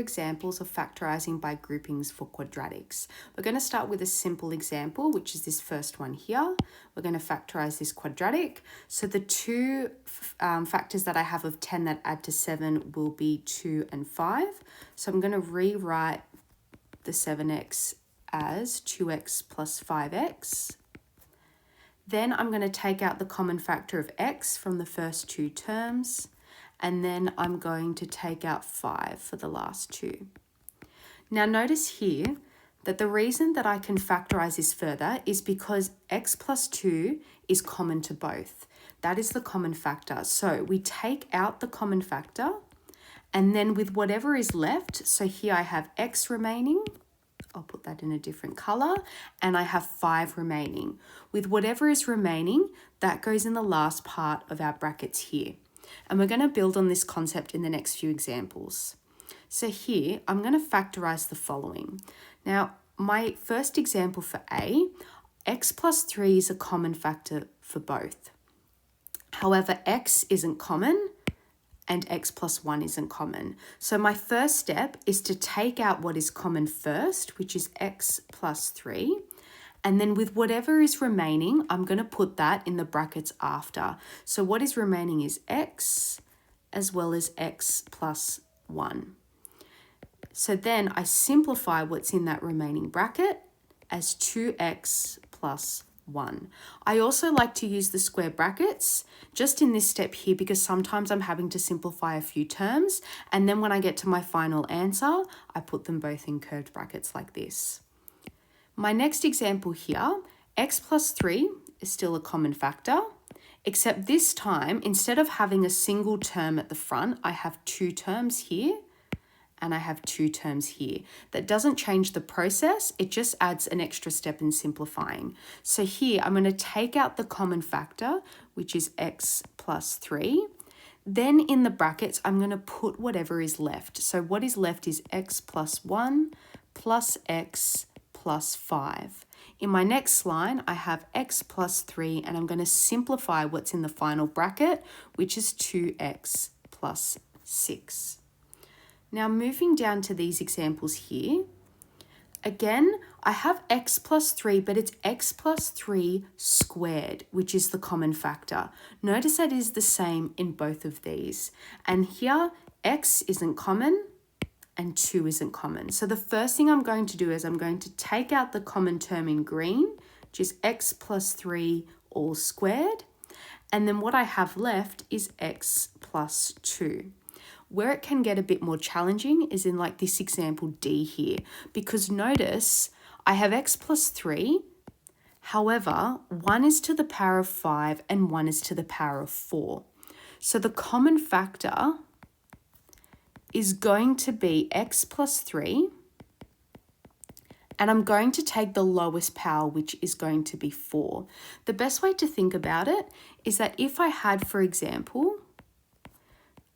examples of factorising by groupings for quadratics. We're going to start with a simple example, which is this first one here. We're going to factorise this quadratic. So the two factors that I have of 10 that add to 7 will be 2 and 5. So I'm going to rewrite the 7x as 2x plus 5x. Then I'm going to take out the common factor of x from the first two terms. And then I'm going to take out 5 for the last two. Now notice here that the reason that I can factorise this further is because x plus 2 is common to both. That is the common factor. So we take out the common factor, and then with whatever is left, so here I have x remaining, I'll put that in a different colour, and I have 5 remaining. With whatever is remaining, that goes in the last part of our brackets here. And we're going to build on this concept in the next few examples. So here, I'm going to factorise the following. Now, my first example for A, x plus 3 is a common factor for both. However, x isn't common and x plus 1 isn't common. So my first step is to take out what is common first, which is x plus 3. And then with whatever is remaining, I'm going to put that in the brackets after. So what is remaining is x as well as x plus 1. So then I simplify what's in that remaining bracket as 2x plus 1. I also like to use the square brackets just in this step here because sometimes I'm having to simplify a few terms. And then when I get to my final answer, I put them both in curved brackets like this. My next example here, x plus 3 is still a common factor, except this time, instead of having a single term at the front, I have 2 terms here and I have 2 terms here. That doesn't change the process, it just adds an extra step in simplifying. So here, I'm going to take out the common factor, which is x plus 3. Then in the brackets, I'm going to put whatever is left. So what is left is x plus 1 plus x plus 5. In my next line, I have x plus 3, and I'm going to simplify what's in the final bracket, which is 2x plus 6. Now moving down to these examples here, again, I have x plus 3, but it's x plus 3 squared, which is the common factor. Notice that is the same in both of these. And here, x isn't common, and 2 isn't common. So the first thing I'm going to do is I'm going to take out the common term in green, which is x plus 3 all squared. And then what I have left is x plus 2. Where it can get a bit more challenging is in like this example D here, because notice I have x plus 3. However, 1 is to the power of 5 and 1 is to the power of 4. So the common factor is going to be x plus 3, and I'm going to take the lowest power, which is going to be 4. The best way to think about it is that if I had, for example,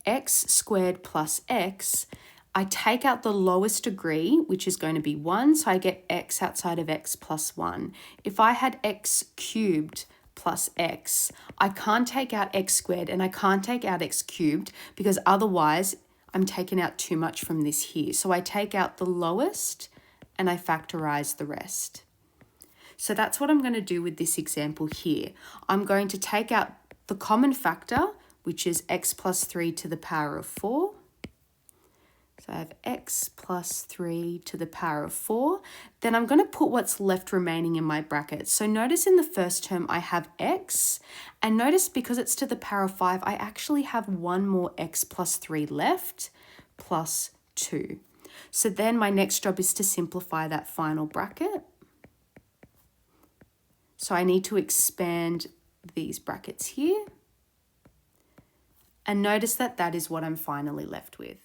x squared plus x, I take out the lowest degree, which is going to be 1, so I get x outside of x plus 1. If I had x cubed plus x, I can't take out x squared and I can't take out x cubed because otherwise I'm taking out too much from this here. So I take out the lowest and I factorize the rest. So that's what I'm going to do with this example here. I'm going to take out the common factor, which is x plus 3 to the power of 4. So I have x plus 3 to the power of 4. Then I'm going to put what's left remaining in my brackets. So notice in the first term I have x, and notice because it's to the power of 5, I actually have one more x plus 3 left, plus 2. So then my next job is to simplify that final bracket. So I need to expand these brackets here. And notice that that is what I'm finally left with.